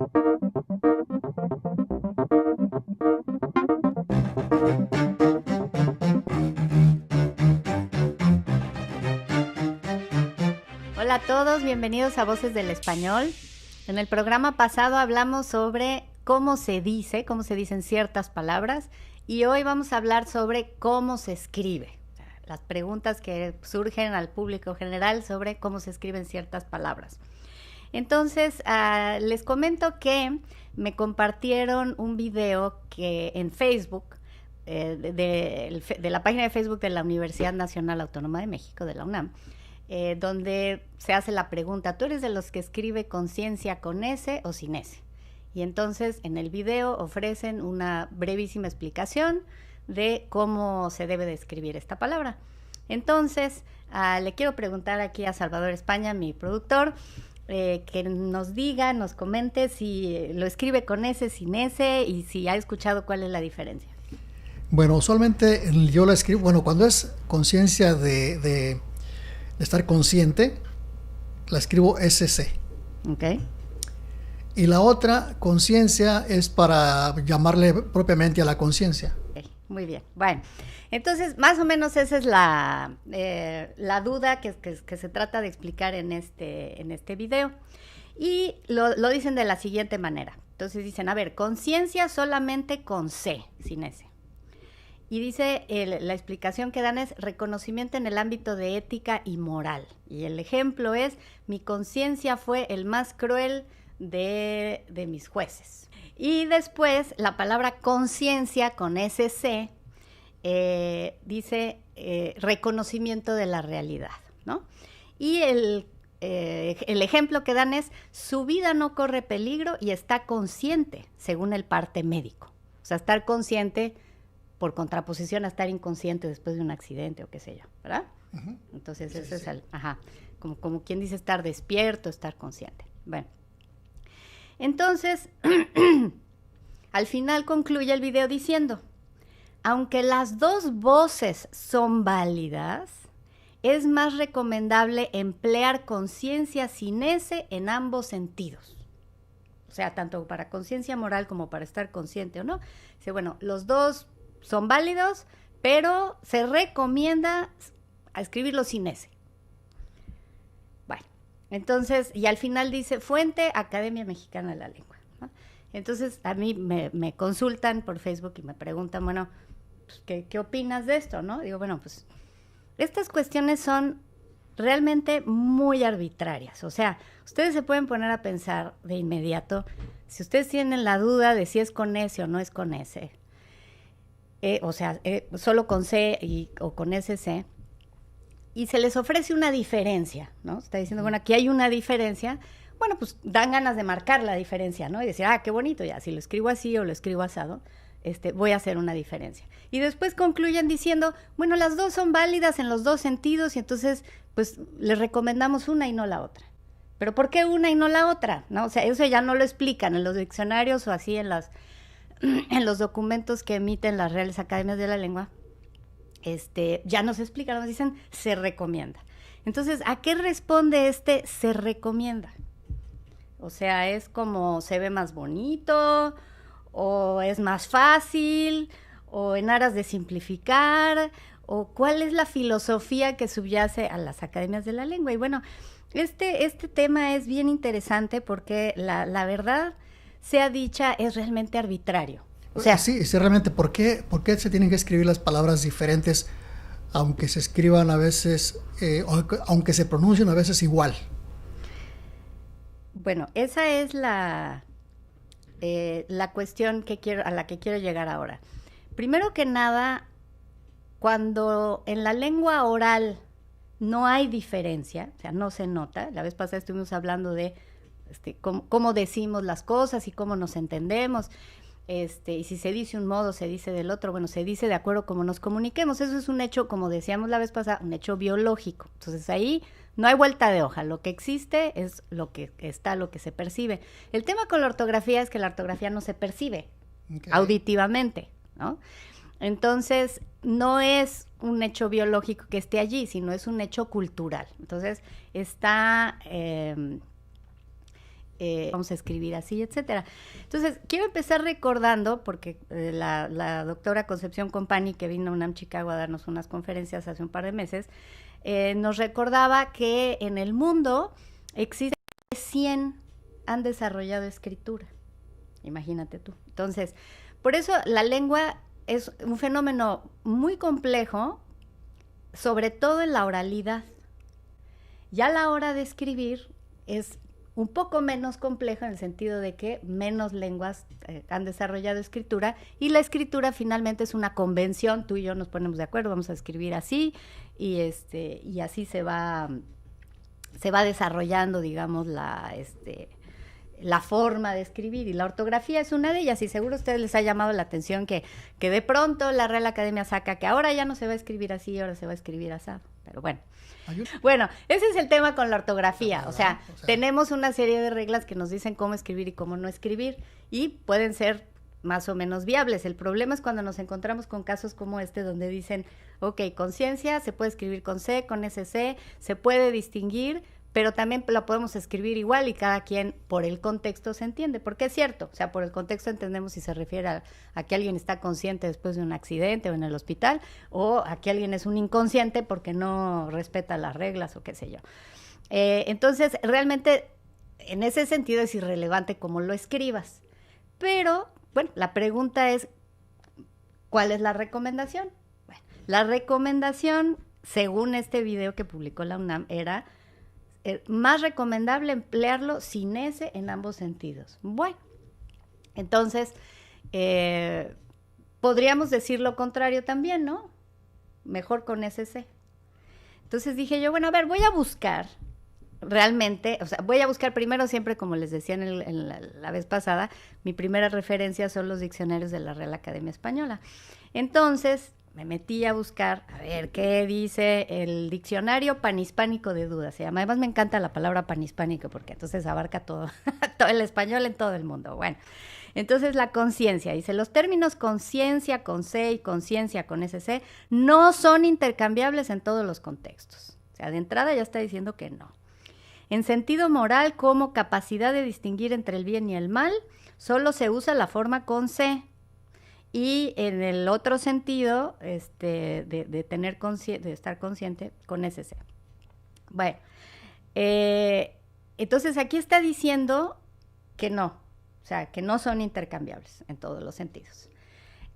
Hola a todos, bienvenidos a Voces del Español. En el programa pasado hablamos sobre cómo se dicen ciertas palabras, y hoy vamos a hablar sobre cómo se escribe. Las preguntas que surgen al público general sobre cómo se escriben ciertas palabras. Entonces, les comento que me compartieron un video que en Facebook, de la página de Facebook de la Universidad Nacional Autónoma de México, de la UNAM, donde se hace la pregunta: ¿tú eres de los que escribe conciencia con S o sin S? Y entonces en el video ofrecen una brevísima explicación de cómo se debe de escribir esta palabra. Entonces, le quiero preguntar aquí a Salvador España, mi productor, que nos comente si lo escribe con S, sin S, y si ha escuchado cuál es la diferencia. Bueno, usualmente yo la escribo, cuando es conciencia de estar consciente, la escribo SC. Ok. Y la otra, conciencia, es para llamarle propiamente a la conciencia. Okay, muy bien. Bueno, entonces más o menos esa es la duda que se trata de explicar en este video. Y lo dicen de la siguiente manera. Entonces dicen, a ver, conciencia solamente con C, sin S. Y dice, la explicación que dan es reconocimiento en el ámbito de ética y moral. Y el ejemplo es, mi conciencia fue el más cruel de mis jueces. Y después, la palabra conciencia con SC dice reconocimiento de la realidad, ¿no? Y el ejemplo que dan es, su vida no corre peligro y está consciente, según el parte médico. O sea, estar consciente por contraposición a estar inconsciente después de un accidente o qué sé yo, ¿verdad? Uh-huh. Entonces, sí, ese es el, como quien dice, estar despierto, estar consciente. Bueno, entonces, al final concluye el video diciendo, aunque las dos voces son válidas, es más recomendable emplear conciencia sin S en ambos sentidos. O sea, tanto para conciencia moral como para estar consciente o no. Dice, bueno, los dos son válidos, pero se recomienda a escribirlo sin S. Bueno, entonces, y al final dice, fuente, Academia Mexicana de la Lengua, ¿no? Entonces, a mí me consultan por Facebook y me preguntan, bueno, pues, ¿qué opinas de esto, no? Digo, bueno, pues, estas cuestiones son realmente muy arbitrarias. O sea, ustedes se pueden poner a pensar de inmediato, si ustedes tienen la duda de si es con S o no es con S, solo con C o con SC, y se les ofrece una diferencia, ¿no? Está diciendo, bueno, aquí hay una diferencia, bueno, pues dan ganas de marcar la diferencia, ¿no? Y decir, qué bonito, ya, si lo escribo así o lo escribo asado, voy a hacer una diferencia. Y después concluyen diciendo, bueno, las dos son válidas en los dos sentidos, y entonces, pues, les recomendamos una y no la otra. ¿Pero por qué una y no la otra? ¿No? O sea, eso ya no lo explican en los diccionarios o así en los documentos que emiten las Reales Academias de la Lengua, ya nos explican, nos dicen, se recomienda. Entonces, ¿a qué responde se recomienda? O sea, ¿es como se ve más bonito? ¿O es más fácil? ¿O en aras de simplificar? ¿O cuál es la filosofía que subyace a las Academias de la Lengua? Y bueno, este tema es bien interesante porque la verdad, sea dicha, es realmente arbitrario. O sea, sí, realmente, ¿por qué se tienen que escribir las palabras diferentes, aunque se escriban a veces, aunque se pronuncien a veces igual? Bueno, esa es la cuestión a la que quiero llegar ahora. Primero que nada, cuando en la lengua oral no hay diferencia, o sea, no se nota. La vez pasada estuvimos hablando de cómo decimos las cosas y cómo nos entendemos, y si se dice un modo, se dice del otro, bueno, se dice de acuerdo a cómo nos comuniquemos. Eso es un hecho, como decíamos la vez pasada, un hecho biológico. Entonces ahí no hay vuelta de hoja, lo que existe es lo que está, lo que se percibe. El tema con la ortografía es que la ortografía no se percibe auditivamente, ¿no? Entonces, no es un hecho biológico que esté allí, sino es un hecho cultural. Entonces, está vamos a escribir así, etcétera. Entonces, quiero empezar recordando, porque la doctora Concepción Company, que vino a UNAM Chicago a darnos unas conferencias hace un par de meses, nos recordaba que en el mundo existen 100 han desarrollado escritura. Imagínate tú. Entonces, por eso la lengua es un fenómeno muy complejo, sobre todo en la oralidad. Ya a la hora de escribir es un poco menos complejo en el sentido de que menos lenguas han desarrollado escritura, y la escritura finalmente es una convención. Tú y yo nos ponemos de acuerdo, vamos a escribir así, y así se va desarrollando, digamos, la forma de escribir, y la ortografía es una de ellas. Y seguro a ustedes les ha llamado la atención que de pronto la Real Academia saca que ahora ya no se va a escribir así, ahora se va a escribir asado. Pero bueno, ese es el tema con la ortografía. O sea, tenemos una serie de reglas que nos dicen cómo escribir y cómo no escribir, y pueden ser más o menos viables. El problema es cuando nos encontramos con casos como este, donde dicen, ok, conciencia se puede escribir con C, con SC, se puede distinguir, pero también la podemos escribir igual, y cada quien por el contexto se entiende, porque es cierto, o sea, por el contexto entendemos si se refiere a que alguien está consciente después de un accidente o en el hospital, o a que alguien es un inconsciente porque no respeta las reglas o qué sé yo. Entonces, realmente, en ese sentido es irrelevante cómo lo escribas. Pero, bueno, la pregunta es, ¿cuál es la recomendación? Bueno, la recomendación, según este video que publicó la UNAM, era más recomendable emplearlo sin S en ambos sentidos. Bueno, entonces, podríamos decir lo contrario también, ¿no? Mejor con SC. Entonces dije yo, bueno, a ver, voy a buscar realmente, o sea, voy a buscar primero, siempre como les decía la vez pasada, mi primera referencia son los diccionarios de la Real Academia Española. Entonces me metí a buscar, a ver, ¿qué dice el diccionario panhispánico de dudas? Se llama. Además me encanta la palabra panhispánico, porque entonces abarca todo, todo el español en todo el mundo. Bueno, entonces la conciencia, dice, los términos conciencia con C y conciencia con SC no son intercambiables en todos los contextos. O sea, de entrada ya está diciendo que no. En sentido moral, como capacidad de distinguir entre el bien y el mal, solo se usa la forma con C. Y en el otro sentido, de tener de estar consciente, con SC. Bueno, entonces aquí está diciendo que no, o sea, que no son intercambiables en todos los sentidos.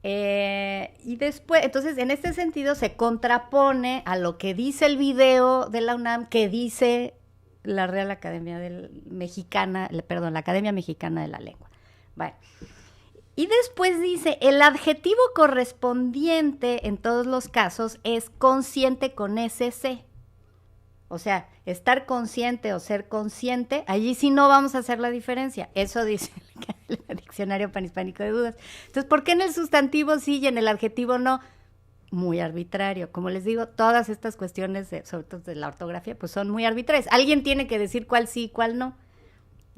Y después, entonces, en este sentido se contrapone a lo que dice el video de la UNAM, que dice la Real Academia Mexicana, perdón, la Academia Mexicana de la Lengua. Bueno. Y después dice, el adjetivo correspondiente en todos los casos es consciente con SC. O sea, estar consciente o ser consciente, allí sí no vamos a hacer la diferencia. Eso dice el diccionario panhispánico de dudas. Entonces, ¿por qué en el sustantivo sí y en el adjetivo no? Muy arbitrario. Como les digo, todas estas cuestiones, sobre todo de la ortografía, pues son muy arbitrarias. Alguien tiene que decir cuál sí y cuál no.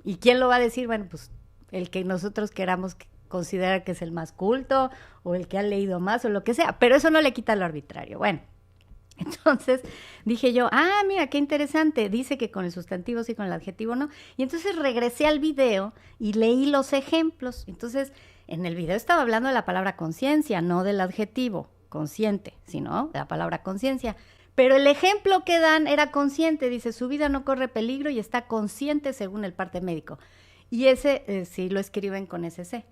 ¿Y quién lo va a decir? Bueno, pues el que nosotros queramos considerar que es el más culto, o el que ha leído más, o lo que sea, pero eso no le quita lo arbitrario. Bueno, entonces dije yo, mira, qué interesante, dice que con el sustantivo sí, con el adjetivo no, y entonces regresé al video y leí los ejemplos. Entonces, en el video estaba hablando de la palabra conciencia, no del adjetivo consciente, sino de la palabra conciencia, pero el ejemplo que dan era consciente, dice, su vida no corre peligro y está consciente según el parte médico, y ese sí lo escriben con SC.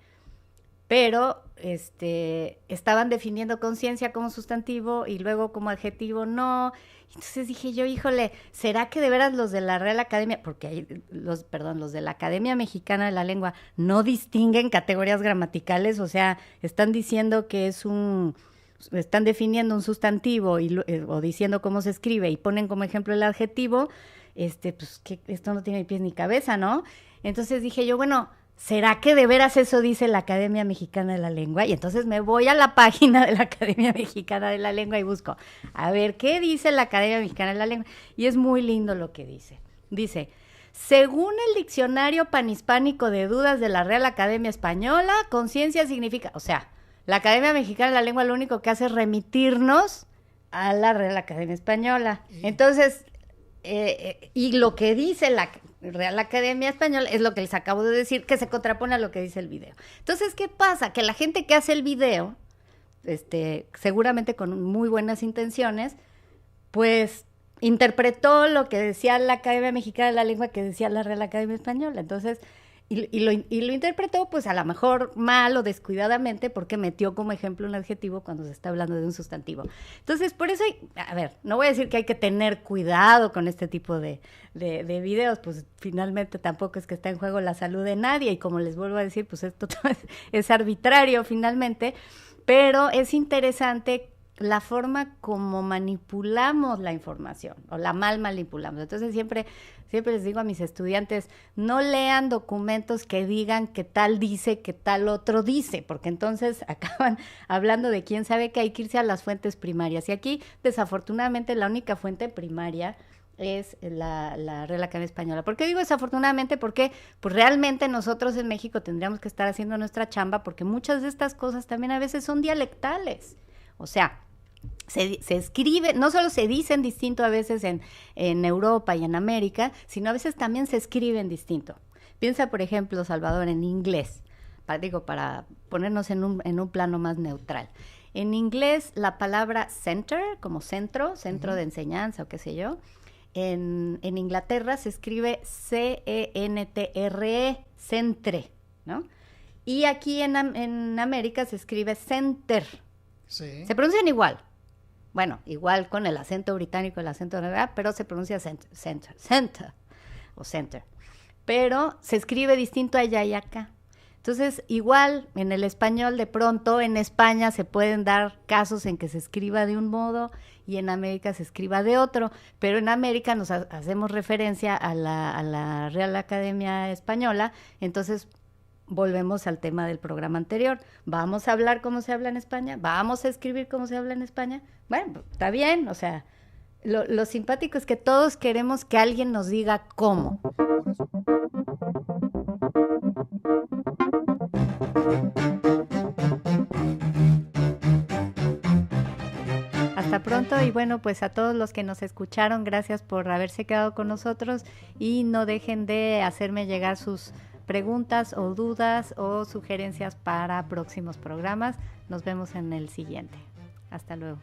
Pero estaban definiendo conciencia como sustantivo y luego como adjetivo no. Entonces dije yo, híjole, ¿será que de veras los de la Real Academia, porque los de la Academia Mexicana de la Lengua no distinguen categorías gramaticales? O sea, están diciendo que están definiendo un sustantivo o diciendo cómo se escribe y ponen como ejemplo el adjetivo, pues que esto no tiene ni pies ni cabeza, ¿no? Entonces dije yo, bueno, ¿será que de veras eso dice la Academia Mexicana de la Lengua? Y entonces me voy a la página de la Academia Mexicana de la Lengua y busco, a ver, ¿qué dice la Academia Mexicana de la Lengua? Y es muy lindo lo que dice. Dice, según el diccionario panhispánico de dudas de la Real Academia Española, conciencia significa, o sea, la Academia Mexicana de la Lengua lo único que hace es remitirnos a la Real Academia Española. Entonces, y lo que dice la Real Academia Española es lo que les acabo de decir, que se contrapone a lo que dice el video. Entonces, ¿qué pasa? Que la gente que hace el video, seguramente con muy buenas intenciones, pues interpretó lo que decía la Academia Mexicana de la Lengua, que decía la Real Academia Española. Entonces, y lo interpretó, pues a lo mejor mal o descuidadamente, porque metió como ejemplo un adjetivo cuando se está hablando de un sustantivo. Entonces, por eso, a ver, no voy a decir que hay que tener cuidado con este tipo de videos, pues finalmente tampoco es que está en juego la salud de nadie, y como les vuelvo a decir, pues esto es arbitrario finalmente, pero es interesante la forma como manipulamos la información, o la mal manipulamos. Entonces siempre les digo a mis estudiantes, no lean documentos que digan que tal dice, que tal otro dice, porque entonces acaban hablando de quién sabe, que hay que irse a las fuentes primarias. Y aquí, desafortunadamente, la única fuente primaria es la Real Academia Española. ¿Por qué digo desafortunadamente? Porque pues realmente nosotros en México tendríamos que estar haciendo nuestra chamba, porque muchas de estas cosas también a veces son dialectales. O sea, se escribe, no solo se dicen distinto a veces en Europa y en América, sino a veces también se escriben distinto. Piensa, por ejemplo, Salvador, en inglés, para ponernos en un plano más neutral. En inglés, la palabra center, como centro de enseñanza o qué sé yo, en Inglaterra se escribe C-E-N-T-R-E, centre, ¿no? Y aquí en América se escribe center. Sí. Se pronuncian igual. Bueno, igual con el acento británico, el acento de verdad, pero se pronuncia center. Pero se escribe distinto allá y acá. Entonces, igual en el español, de pronto en España se pueden dar casos en que se escriba de un modo y en América se escriba de otro, pero en América nos hacemos referencia a la Real Academia Española, entonces volvemos al tema del programa anterior. ¿Vamos a hablar como se habla en España? ¿Vamos a escribir como se habla en España? Bueno, está bien, o sea, lo simpático es que todos queremos que alguien nos diga cómo. Hasta pronto, y bueno, pues a todos los que nos escucharon, gracias por haberse quedado con nosotros, y no dejen de hacerme llegar sus preguntas o dudas o sugerencias para próximos programas. Nos vemos en el siguiente. Hasta luego.